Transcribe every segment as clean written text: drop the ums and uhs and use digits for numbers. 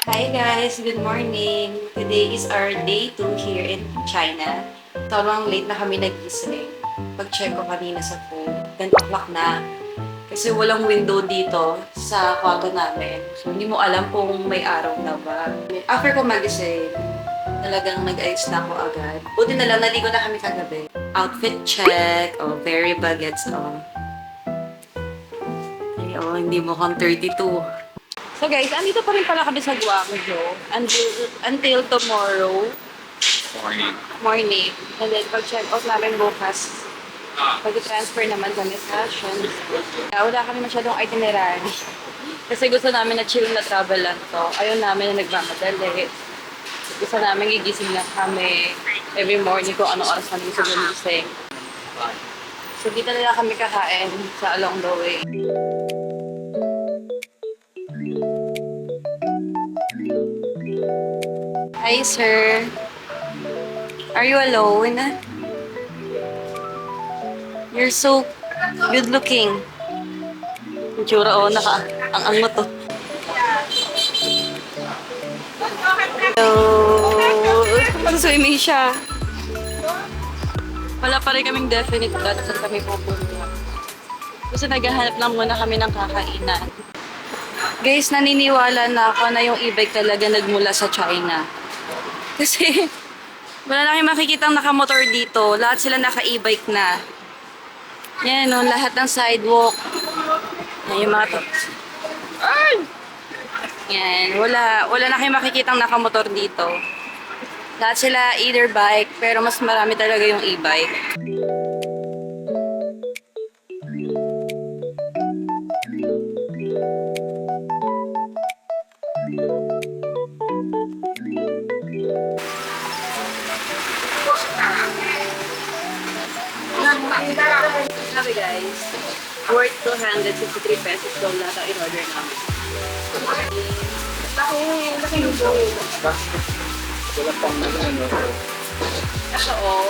Hi guys, good morning. Today is our day 2 here in China. Sobrang late na kami nagising. Pag-check ko kanina sa phone, 10 o'clock na. Kasi walang window dito sa kwarto namin. So hindi mo alam kung may araw na ba. After ko magising, talagang nag-ayos na ako agad. Buti na lang, naligo na kami kagabi. Outfit check, very bagets, Ay, hindi mo kang 32. So guys, andito pa rin pala kami sa Guangzhou until tomorrow morning. And then pag-check out namin bukas, pag-transfer naman kami sa Shenzhen. Wala kami masyadong itinerary. Kasi gusto namin na chill na travel lang to. Ayaw namin na nagmamadali. Gusto namin gigising lang kami every morning kung anong oras kami gusto gumising. So dito na lang kami kakain sa along the way. Hi, sir. Are you alone? You're so good looking. Ang tsura, ang mo to. Hello. Mag-swimming siya. Wala pa rin kaming definite plan saan kami pupunta. Kasi naghahanap lang muna kami ng kakainan. Guys, naniniwala na ako na yung e-bike talaga nagmula sa China. Kasi wala na kayong makikitang nakamotor dito. Lahat sila naka-e-bike na. Yan, no, lahat ng sidewalk. Yan, yung mga to. Yan, wala na kayong makikitang nakamotor dito. Lahat sila either bike, pero mas marami talaga yung e-bike. Sabi guys, worth 253 pesos daw lahat ang in-order namin. Laki yung bowl. Wala pang ano. Ito oh.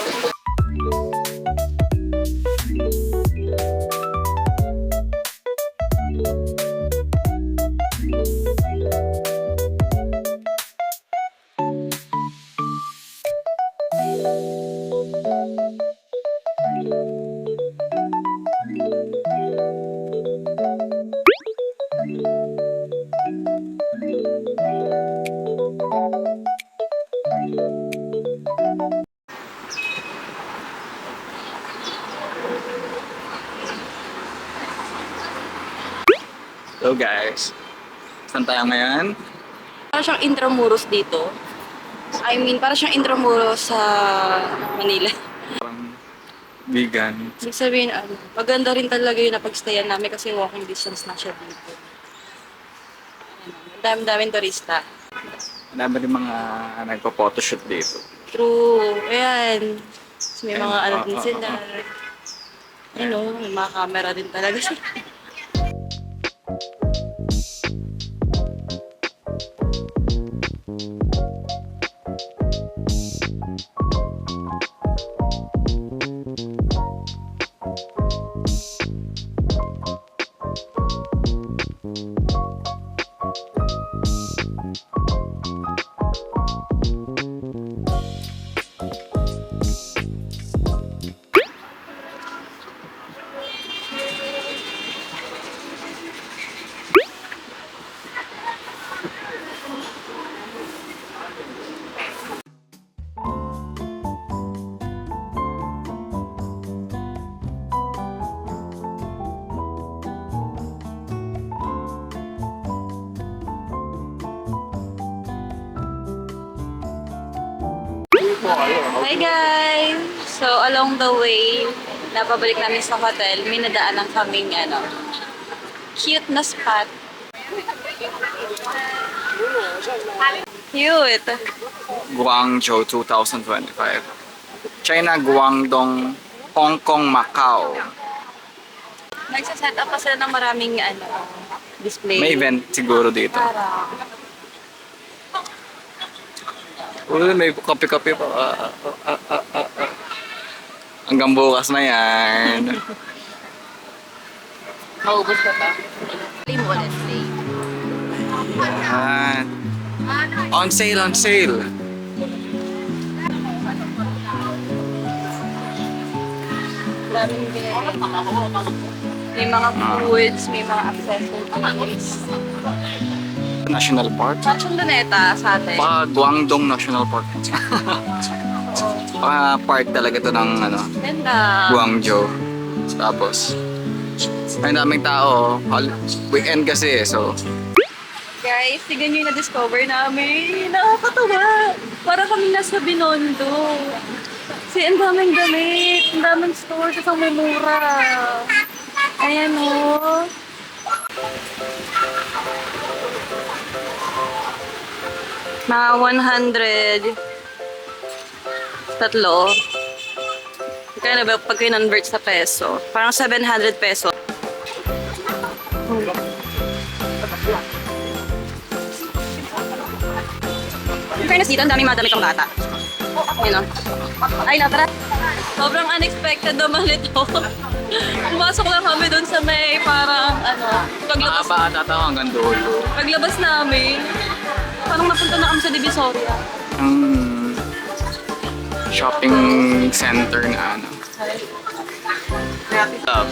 Hello guys, saan tayo ngayon? Para siyang Intramuros dito. I mean, para siyang Intramuros sa Manila. Parang vegan. Ibig sabihin, maganda rin talaga yung napagstayan namin kasi walking distance na siya dito. Ang daming turista. Marami rin mga nagpo-photoshoot dito. True. Ayan. May mga ano din Oo. sila. May mga camera din talaga sila. Hi guys! So along the way, napabalik namin sa hotel, may nadaanan kaming cute na spot. Cute! Guangzhou 2025. China, Guangdong, Hong Kong, Macau. Nagsaset up pa sila ng maraming display. May event siguro dito. Parang, Uy, may kape-kape pa. Hanggang bukas na yan. maubos ka pa. Play mo ulit, play. Yan. On sale, on sale. Daming binili. May mga foods, may mga accessories. National Park. Saan Luneta sa atin? Baka Guangdong National Park. Baka park talaga to ng ano, Ganda. Guangzhou. Tapos, ay daming tao. Weekend kasi so. Guys, tignan nyo yung na-discover namin. Nakakatawa. Para kami nasa Binondo. Kasi ang daming damit. Ang daming store. Kasi ang mumura. Ayan o. Mga 100. Tatlo. Kaya na ba pag kinonvert sa peso? Parang 700 peso. In fairness dito, ang daming mga damit ng bata. Yun o. Ay, natara. Sobrang unexpected naman ito. Pumasok lang kami doon sa may parang paglabas, Mahaba ata tao hanggang dulo. paglabas namin, parang napunta na kami sa Divisoria. Ang shopping center na ano. Love.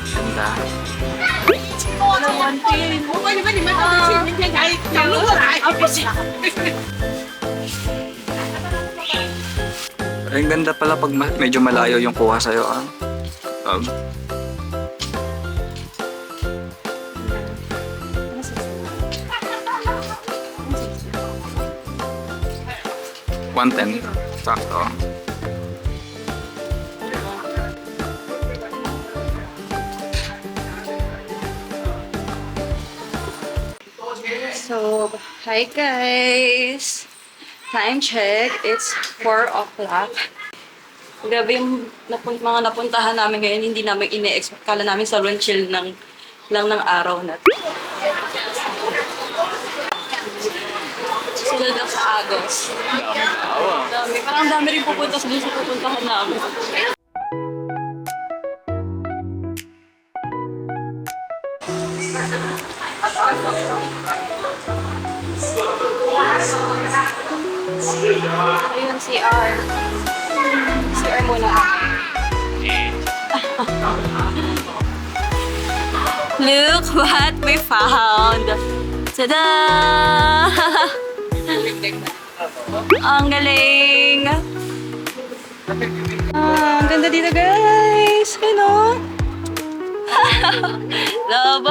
Ganda. Pero ang ganda pala pag medyo malayo yung kuha sa'yo, ah. Um, $110. Sakto. So, hi guys! Time check, it's 4 o'clock. Grabe yung mga napuntahan namin ngayon, hindi namin ine-expect. Kala namin sa chill lang ng araw na to. Sunod lang sa Agos. Dami. Parang dami rin pupunta sa dun sa pupuntahan namin. Ayun, CR. CR muna kami. Look what we found! Tada! Ang galing! Ang ganda dito guys! Ano? Love!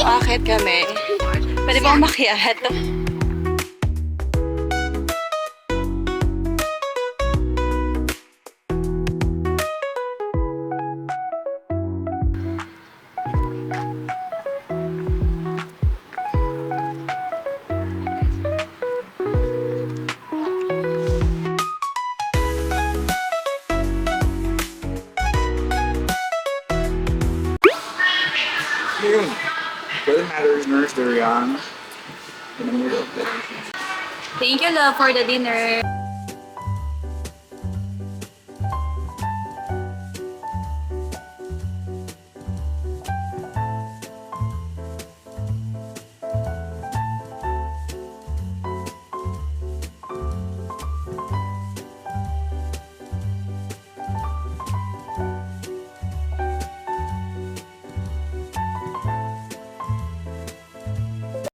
Bakit kami? Pwede ba umakyat? Yun. Good matters, nurse Durian. In the middle of the Thank you, love, for the dinner.